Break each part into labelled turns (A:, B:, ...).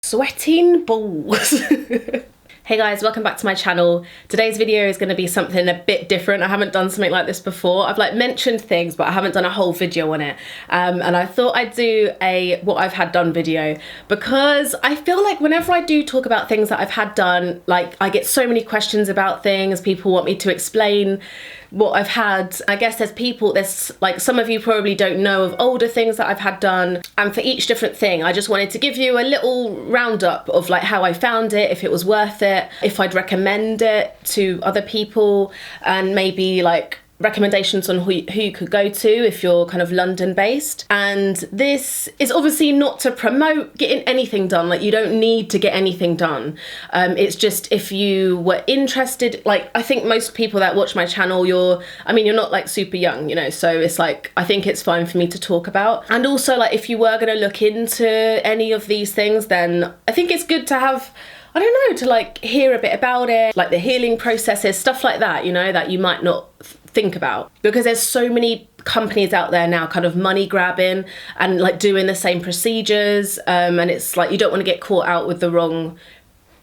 A: Sweating balls. Hey guys, welcome back to my channel. Today's video is going to be something a bit different. I haven't done something like this before. I've mentioned things, but I haven't done a whole video on it. And I thought I'd do a what I've had done video, because I feel like whenever I do talk about things that I've had done, I get so many questions about things. People want me to explain what I've had. I guess there's some of you probably don't know of older things that I've had done, and for each different thing I just wanted to give you a little roundup of how I found it, if it was worth it, if I'd recommend it to other people, and maybe recommendations on who you could go to if you're kind of London based. And this is obviously not to promote getting anything done. You don't need to get anything done. It's just if you were interested, I think most people that watch my channel, you're not super young, so it's I think it's fine for me to talk about. And also if you were going to look into any of these things, then I think it's good to have, I don't know, to hear a bit about it, the healing processes, stuff like that, that you might not think about, because there's so many companies out there now kind of money grabbing and doing the same procedures, and it's you don't want to get caught out with the wrong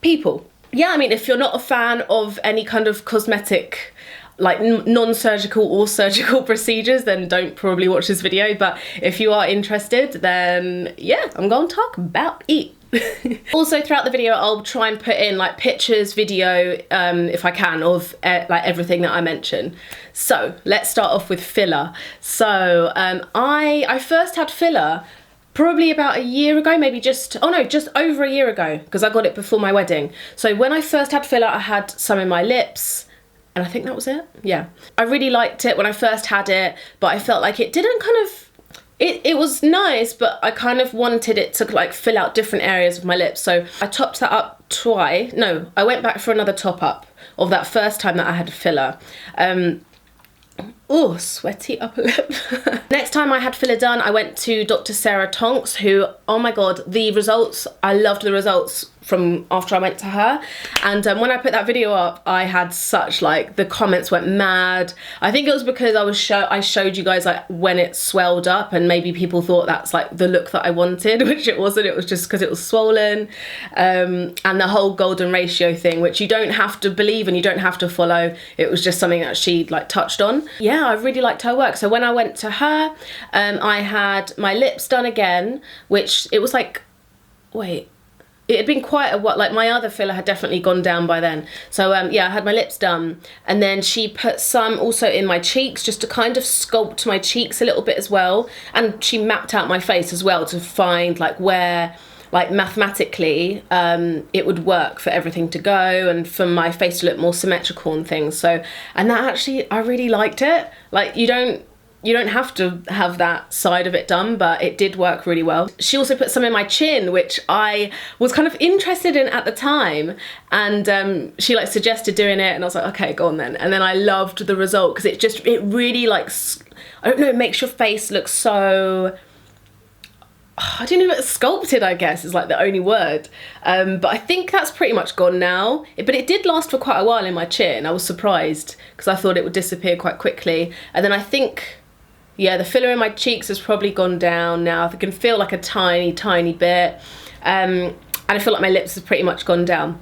A: people. Yeah, if you're not a fan of any kind of cosmetic non-surgical or surgical procedures, then don't probably watch this video. But if you are interested, then yeah, I'm going to talk about it. Also, throughout the video I'll try and put in pictures, video, if I can, of everything that I mention. So let's start off with filler. So I first had filler probably about a year ago, maybe just over a year ago, because I got it before my wedding. So when I first had filler, I had some in my lips, and I think that was it. Yeah, I really liked it when I first had it, but I felt like it didn't it was nice, but I kind of wanted it to fill out different areas of my lips. So I topped that up twice. No, I went back for another top up of that first time that I had filler. Oh, sweaty upper lip. Next time I had filler done, I went to Dr. Sarah Tonks, who, oh my God, the results, I loved the results from after I went to her. And when I put that video up, I had such the comments went mad. I think it was because I showed you guys when it swelled up, and maybe people thought that's the look that I wanted, which it wasn't. It was just because it was swollen, and the whole golden ratio thing, which you don't have to believe and you don't have to follow. It was just something that she touched on. Yeah, I really liked her work. So when I went to her, I had my lips done again, which it was wait, it had been quite a while. My other filler had definitely gone down by then. So yeah, I had my lips done, and then she put some also in my cheeks, just to kind of sculpt my cheeks a little bit as well. And she mapped out my face as well to find where mathematically it would work for everything to go, and for my face to look more symmetrical and things. So, and that actually, I really liked it. You don't have to have that side of it done, but it did work really well. She also put some in my chin, which I was kind of interested in at the time, and she suggested doing it, and I was like, okay, go on then. And then I loved the result, because it really I don't know, it makes your face look so, I don't know, sculpted, I guess is the only word. But I think that's pretty much gone now. But it did last for quite a while in my chin. I was surprised, because I thought it would disappear quite quickly. And then I think, yeah, the filler in my cheeks has probably gone down now. I can feel a tiny, tiny bit. And I feel my lips have pretty much gone down.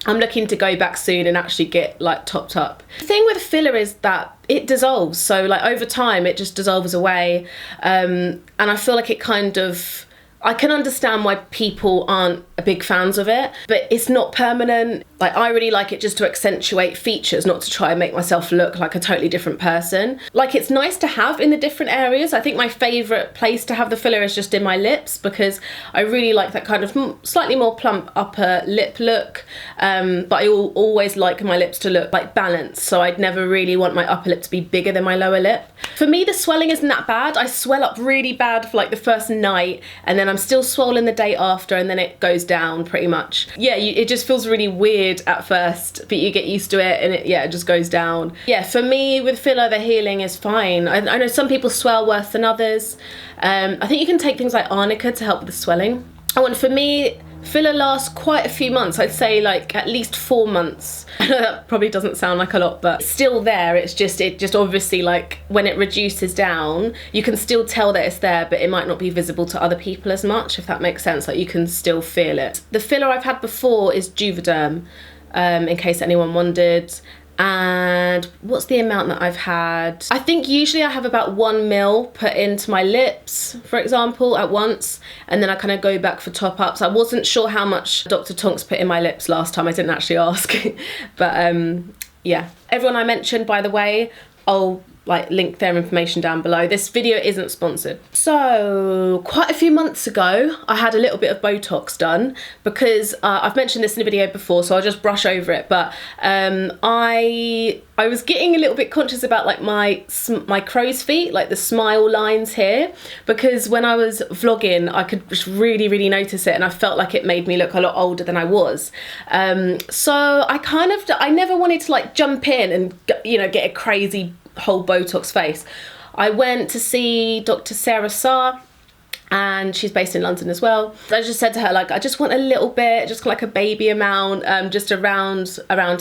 A: I'm looking to go back soon and actually get topped up. The thing with filler is that it dissolves. So over time, it just dissolves away. And I feel it kind of, I can understand why people aren't big fans of it, but it's not permanent. I really like it just to accentuate features, not to try and make myself look like a totally different person. It's nice to have in the different areas. I think my favourite place to have the filler is just in my lips, because I really like that kind of slightly more plump upper lip look. But I always like my lips to look balanced, so I'd never really want my upper lip to be bigger than my lower lip. For me, the swelling isn't that bad. I swell up really bad for the first night, and then I'm still swollen the day after, and then it goes down pretty much. Yeah, it just feels really weird at first, but you get used to it, and it just goes down. Yeah, for me with filler, the healing is fine. I know some people swell worse than others. I think you can take things like arnica to help with the swelling. Oh, and for me, Filler lasts quite a few months. I'd say like at least 4 months. I know that probably doesn't sound like a lot, but it's still there. It just obviously, like, when it reduces down, you can still tell that it's there, but it might not be visible to other people as much, if that makes sense. Like, you can still feel it. The filler I've had before is Juvederm, in case anyone wondered. And what's the amount that I've had? I think usually I have about 1 mil put into my lips, for example, at once, and then I kind of go back for top-ups. I wasn't sure how much Dr. Tonks put in my lips last time. I didn't actually ask. But yeah, everyone I mentioned, by the way, I'll like link their information down below. This video isn't sponsored. So quite a few months ago, I had a little bit of Botox done because I've mentioned this in a video before, so I'll just brush over it. But I was getting a little bit conscious about like my crow's feet, like the smile lines here, because when I was vlogging, I could just really notice it, and I felt like it made me look a lot older than I was. So I never wanted to like jump in and, you know, get a crazy whole Botox face. I went to see Dr. Sarah Saar, and she's based in London as well. I just said to her, like, I just want a little bit, just like a baby amount, just around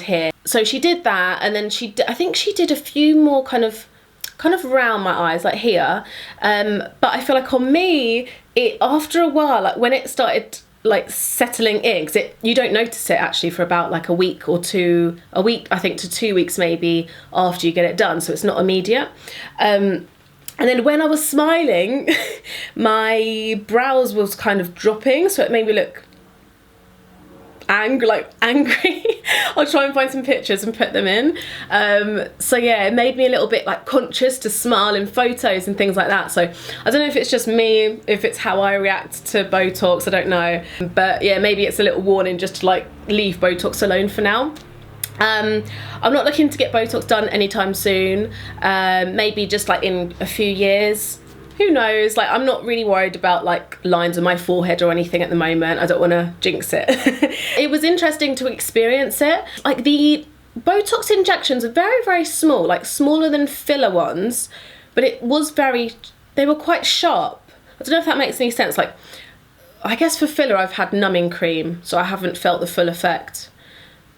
A: here. So she did that, and then I think she did a few more kind of around my eyes, like here. But I feel like on me, after a while, like when it started like settling in, because you don't notice it actually for about like a week or two, I think to 2 weeks maybe after you get it done, so it's not immediate. And then when I was smiling, my brows was kind of dropping, so it made me look angry. I'll try and find some pictures and put them in. So yeah, it made me a little bit like conscious to smile in photos and things like that. So I don't know if it's just me, if it's how I react to Botox, I don't know. But yeah, maybe it's a little warning just to like leave Botox alone for now. I'm not looking to get Botox done anytime soon. Maybe just like in a few years. Who knows? Like, I'm not really worried about like lines on my forehead or anything at the moment. I don't want to jinx it. It was interesting to experience it. Like, the Botox injections are very small, like smaller than filler ones, but they were quite sharp. I don't know if that makes any sense. Like, I guess for filler I've had numbing cream, so I haven't felt the full effect.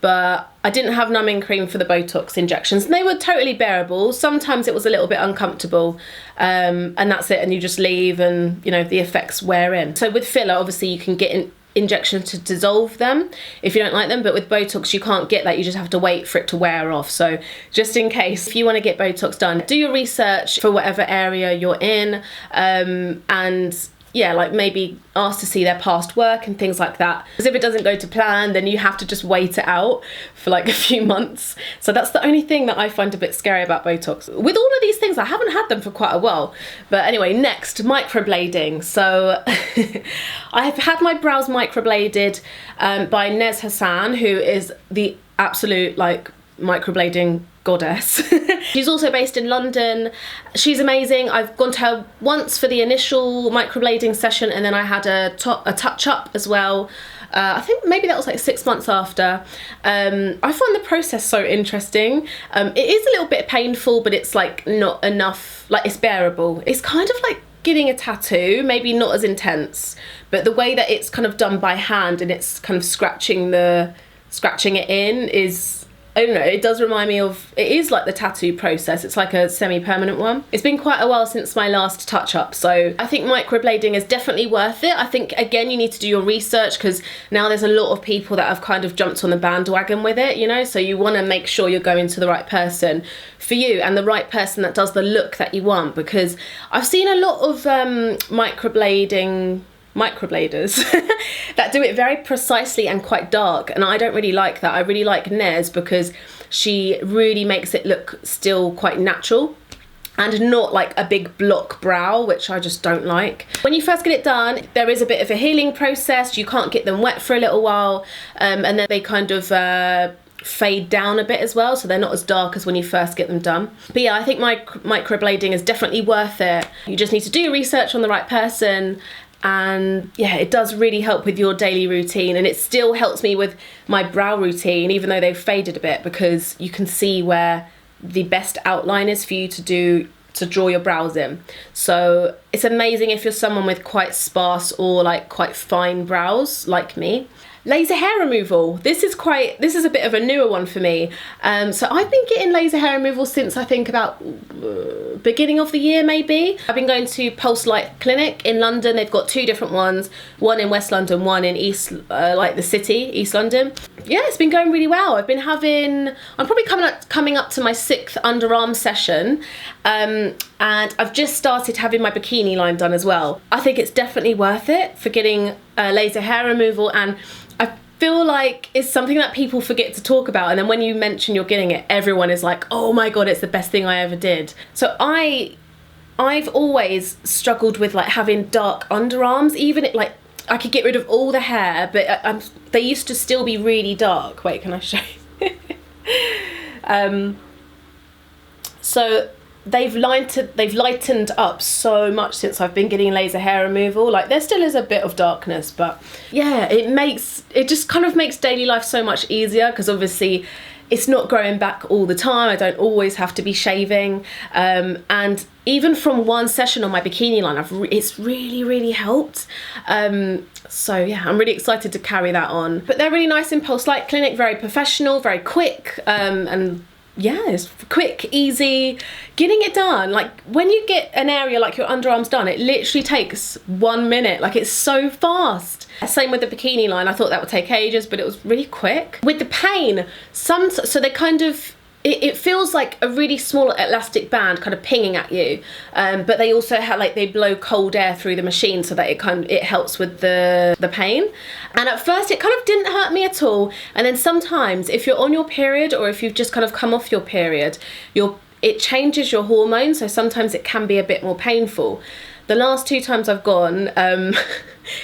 A: But I didn't have numbing cream for the Botox injections, and they were totally bearable. Sometimes it was a little bit uncomfortable, and that's it, and you just leave, and you know, the effects wear in. So with filler, obviously you can get injections to dissolve them if you don't like them, but with Botox you can't get that. You just have to wait for it to wear off. So just in case, if you want to get Botox done, do your research for whatever area you're in, and yeah, like maybe ask to see their past work and things like that. Because if it doesn't go to plan, then you have to just wait it out for like a few months. So that's the only thing that I find a bit scary about Botox. With all of these things, I haven't had them for quite a while. But anyway, next, microblading. So I have had my brows microbladed by Nez Hassan, who is the absolute like microblading goddess. She's also based in London. She's amazing. I've gone to her once for the initial microblading session, and then I had a touch-up as well. I think maybe that was like 6 months after. I find the process so interesting. It is a little bit painful, but it's like not enough, like it's bearable. It's kind of like getting a tattoo, maybe not as intense, but the way that it's kind of done by hand and it's kind of scratching it in is, I don't know, it does remind me of, it is like the tattoo process. It's like a semi-permanent one. It's been quite a while since my last touch-up, so I think microblading is definitely worth it. I think, again, you need to do your research, because now there's a lot of people that have kind of jumped on the bandwagon with it, you know, so you want to make sure you're going to the right person for you and the right person that does the look that you want, because I've seen a lot of microbladers that do it very precisely and quite dark, and I don't really like that. I really like Nez because she really makes it look still quite natural and not like a big block brow, which I just don't like. When you first get it done, there is a bit of a healing process. You can't get them wet for a little while, and then they kind of fade down a bit as well, so they're not as dark as when you first get them done. But yeah, I think microblading is definitely worth it. You just need to do your research on the right person. And yeah, it does really help with your daily routine, and it still helps me with my brow routine, even though they've faded a bit, because you can see where the best outline is for you to do to draw your brows in. So it's amazing if you're someone with quite sparse or like quite fine brows like me. Laser hair removal. This is a bit of a newer one for me. So I've been getting laser hair removal since I think about beginning of the year maybe. I've been going to Pulse Light Clinic in London. They've got 2 different ones, one in West London, one in East, like the city, East London. Yeah, it's been going really well. I'm probably coming up to my 6th underarm session, and I've just started having my bikini line done as well. I think it's definitely worth it for getting laser hair removal, and I feel like it's something that people forget to talk about, and then when you mention you're getting it, everyone is like, oh my god, it's the best thing I ever did. So I've always struggled with like having dark underarms, even like I could get rid of all the hair, but they used to still be really dark. Wait, can I show you? So they've lightened up so much since I've been getting laser hair removal. Like there still is a bit of darkness, but yeah, it just kind of makes daily life so much easier, because obviously it's not growing back all the time. I don't always have to be shaving, and even from one session on my bikini line, it's really helped. So yeah, I'm really excited to carry that on. But they're really nice in Pulse Light Clinic, very professional, very quick, and yeah, it's quick, easy, getting it done. Like when you get an area like your underarms done, it literally takes 1 minute. Like it's so fast. Same with the bikini line. I thought that would take ages, but it was really quick. With the pain, so they kind of, it feels like a really small elastic band kind of pinging at you, but they also have like, they blow cold air through the machine so that it helps with the pain. And at first it kind of didn't hurt me at all, and then sometimes if you're on your period or if you've just kind of come off your period, it changes your hormones, so sometimes it can be a bit more painful. The last 2 times I've gone,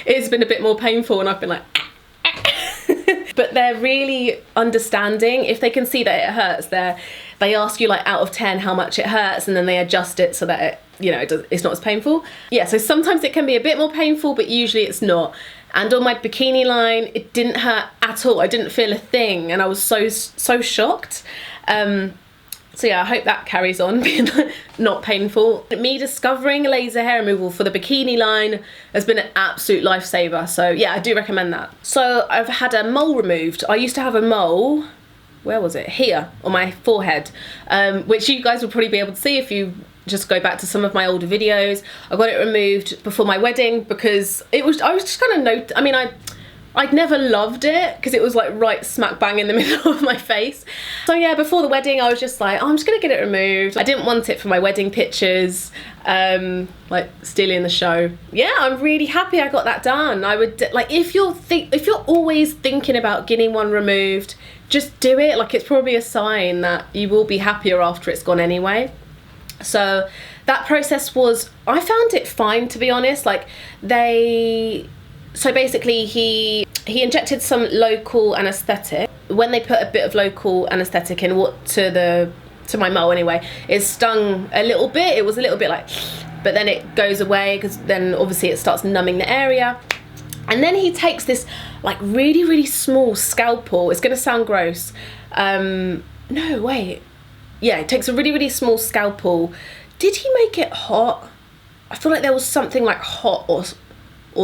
A: it's been a bit more painful, and I've been like but they're really understanding. If they can see that it hurts, they ask you like out of 10 how much it hurts, and then they adjust it so that it's not as painful. Yeah, so sometimes it can be a bit more painful, but usually it's not. And on my bikini line, it didn't hurt at all. I didn't feel a thing, and I was so shocked. So yeah, I hope that carries on being not painful. Me discovering laser hair removal for the bikini line has been an absolute lifesaver. So yeah, I do recommend that. So I've had a mole removed. I used to have a mole, where was it? Here, on my forehead, which you guys will probably be able to see if you just go back to some of my older videos. I got it removed before my wedding because I was just kind of I'd never loved it because it was like right smack bang in the middle of my face. So yeah, before the wedding I was just like, oh, I'm just gonna get it removed. I didn't want it for my wedding pictures, like stealing the show. Yeah, I'm really happy I got that done. I would, like, if you're always thinking about getting one removed, just do it. Like, it's probably a sign that you will be happier after it's gone anyway. So that process I found it fine, to be honest. Like so basically he injected some local anaesthetic. When they put a bit of local anaesthetic in to my mole anyway, it stung a little bit. It was a little bit like, but then it goes away because then obviously it starts numbing the area. And then he takes this like really small scalpel. It's gonna sound gross. No, wait. Yeah, it takes a really small scalpel. Did he make it hot? I feel like there was something like hot or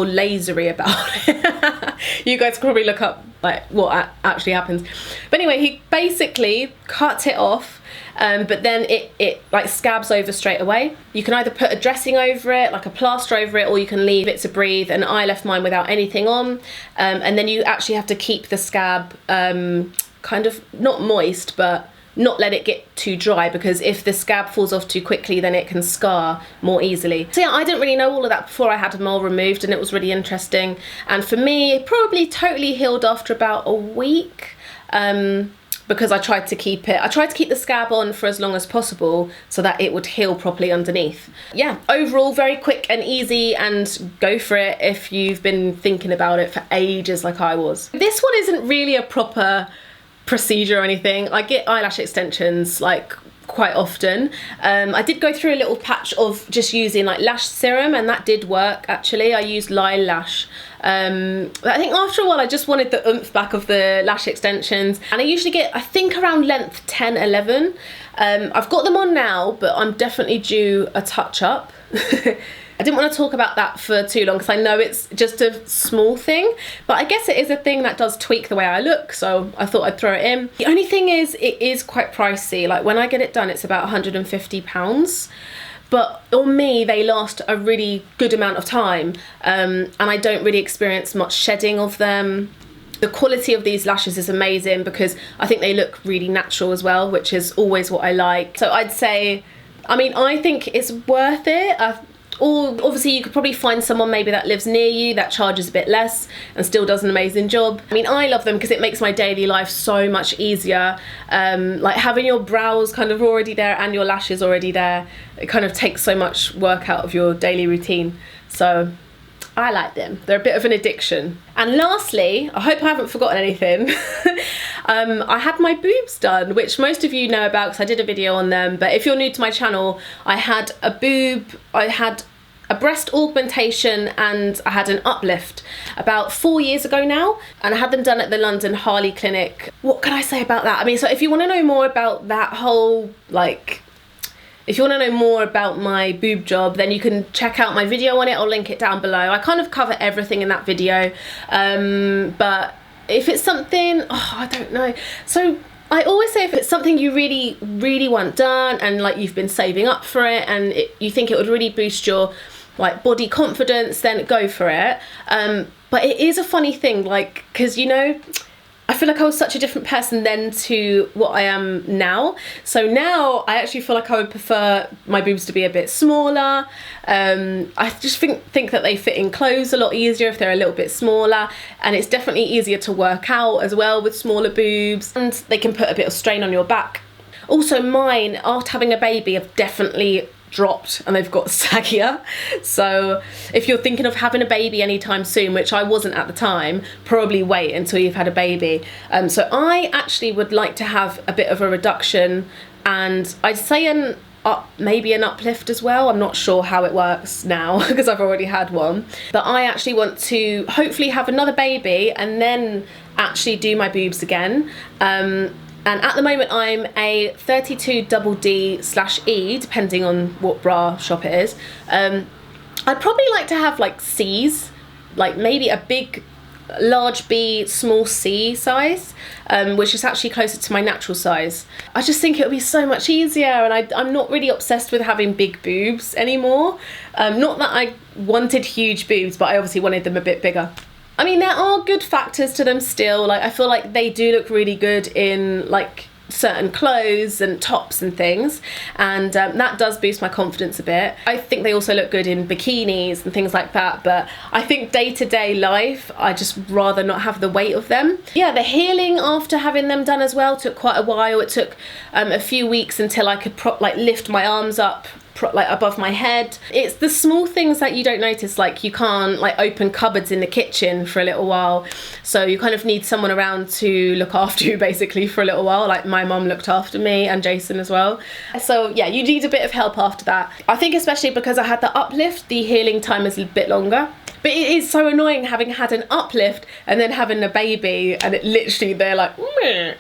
A: lasery about it. You guys can probably look up like what actually happens. But anyway, he basically cut it off, but then it like scabs over straight away. You can either put a dressing over it, like a plaster over it, or you can leave it to breathe, and I left mine without anything on. And then you actually have to keep the scab kind of not moist, but not let it get too dry, because if the scab falls off too quickly then it can scar more easily. So yeah, I didn't really know all of that before I had a mole removed, and it was really interesting. And for me, it probably totally healed after about a week, because I tried to keep the scab on for as long as possible so that it would heal properly underneath. Yeah, overall very quick and easy, and go for it if you've been thinking about it for ages like I was. This one isn't really a proper procedure or anything. I get eyelash extensions like quite often. I did go through a little patch of just using like lash serum, and that did work actually. I used Eyelash. But I think after a while I just wanted the oomph back of the lash extensions, and I usually get, I think, around length 10, 11. I've got them on now, but I'm definitely due a touch up. I didn't want to talk about that for too long because I know it's just a small thing, but I guess it is a thing that does tweak the way I look, so I thought I'd throw it in. The only thing is, it is quite pricey. Like when I get it done, it's about £150. But on me, they last a really good amount of time, and I don't really experience much shedding of them. The quality of these lashes is amazing because I think they look really natural as well, which is always what I like. So I'd say, I mean, I think it's worth it. Or obviously you could probably find someone maybe that lives near you that charges a bit less and still does an amazing job. I mean, I love them because it makes my daily life so much easier. Like having your brows kind of already there and your lashes already there, it kind of takes so much work out of your daily routine. So I like them. They're a bit of an addiction. And lastly, I hope I haven't forgotten anything. I had my boobs done, which most of you know about because I did a video on them. But if you're new to my channel, I had a breast augmentation and I had an uplift about 4 years ago now, and I had them done at the London Harley Clinic. What can I say about that? I mean, so if you want to know more about that whole, like, if you want to know more about my boob job, then you can check out my video on it. I'll link it down below. I kind of cover everything in that video. But if it's something, I don't know. So I always say if it's something you really, really want done and like you've been saving up for it and you think it would really boost your like body confidence, then go for it. But it is a funny thing, like, because, you know, I feel like I was such a different person then to what I am now. So now I actually feel like I would prefer my boobs to be a bit smaller. I just think that they fit in clothes a lot easier if they're a little bit smaller, and it's definitely easier to work out as well with smaller boobs, and they can put a bit of strain on your back. Also, mine, after having a baby, have definitely dropped and they've got saggier. So if you're thinking of having a baby anytime soon, which I wasn't at the time, probably wait until you've had a baby. So I actually would like to have a bit of a reduction, and I'd say maybe an uplift as well. I'm not sure how it works now because I've already had one, but I actually want to hopefully have another baby and then actually do my boobs again. And at the moment I'm a 32 double D/E, depending on what bra shop it is. I'd probably like to have like C's, like maybe a big, large B, small C size, which is actually closer to my natural size. I just think it would be so much easier, and I'm not really obsessed with having big boobs anymore. Not that I wanted huge boobs, but I obviously wanted them a bit bigger. I mean, there are good factors to them still. Like, I feel like they do look really good in like certain clothes and tops and things, and that does boost my confidence a bit. I think they also look good in bikinis and things like that, but I think day-to-day life I just rather not have the weight of them. Yeah, the healing after having them done as well took quite a while. It took a few weeks until I could lift my arms up like above my head. It's the small things that you don't notice, like you can't like open cupboards in the kitchen for a little while, so you kind of need someone around to look after you basically for a little while. Like my mum looked after me and Jason as well. So yeah, you need a bit of help after that. I think especially because I had the uplift, the healing time is a bit longer. But it is so annoying having had an uplift and then having a baby, and it literally, they're like, meh.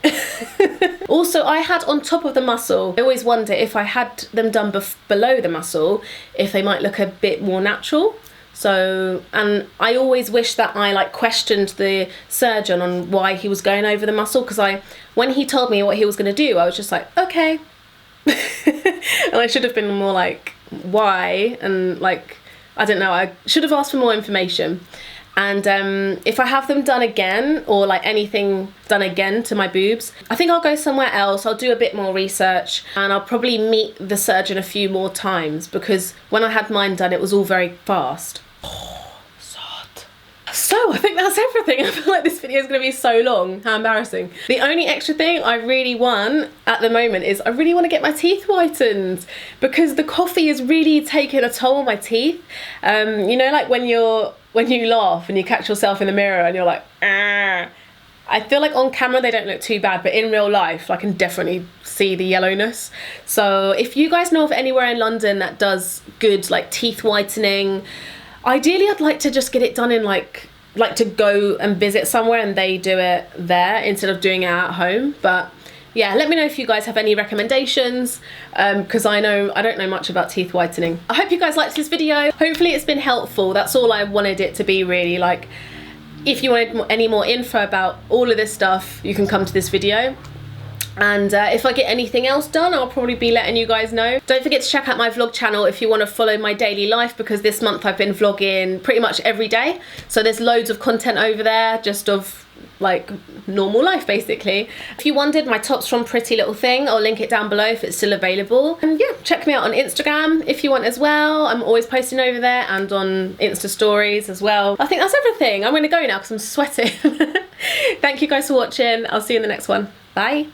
A: Also, I had on top of the muscle, I always wonder if I had them done below the muscle, if they might look a bit more natural. So, and I always wish that I like questioned the surgeon on why he was going over the muscle, because when he told me what he was going to do, I was just like, okay. And I should have been more like, why? And like, I don't know, I should have asked for more information. And if I have them done again, or like anything done again to my boobs, I think I'll go somewhere else. I'll do a bit more research, and I'll probably meet the surgeon a few more times, because when I had mine done, it was all very fast. So I think that's everything. I feel like this video is going to be so long. How embarrassing. The only extra thing I really want at the moment is I really want to get my teeth whitened, because the coffee is really taking a toll on my teeth. You know, like when you laugh and you catch yourself in the mirror and you're like, ah. I feel like on camera they don't look too bad, but in real life I can definitely see the yellowness. So if you guys know of anywhere in London that does good like teeth whitening, ideally I'd like to just get it done in like to go and visit somewhere and they do it there instead of doing it at home. But yeah, let me know if you guys have any recommendations, because I don't know much about teeth whitening. I hope you guys liked this video. Hopefully it's been helpful. That's all I wanted it to be, really. Like, if you wanted any more info about all of this stuff, you can come to this video. And if I get anything else done, I'll probably be letting you guys know. Don't forget to check out my vlog channel if you want to follow my daily life, because this month I've been vlogging pretty much every day. So there's loads of content over there, just of like normal life basically. If you wondered, my top's from Pretty Little Thing. I'll link it down below if it's still available. And yeah, check me out on Instagram if you want as well. I'm always posting over there, and on Insta stories as well. I think that's everything. I'm gonna go now because I'm sweating. Thank you guys for watching. I'll see you in the next one. Bye.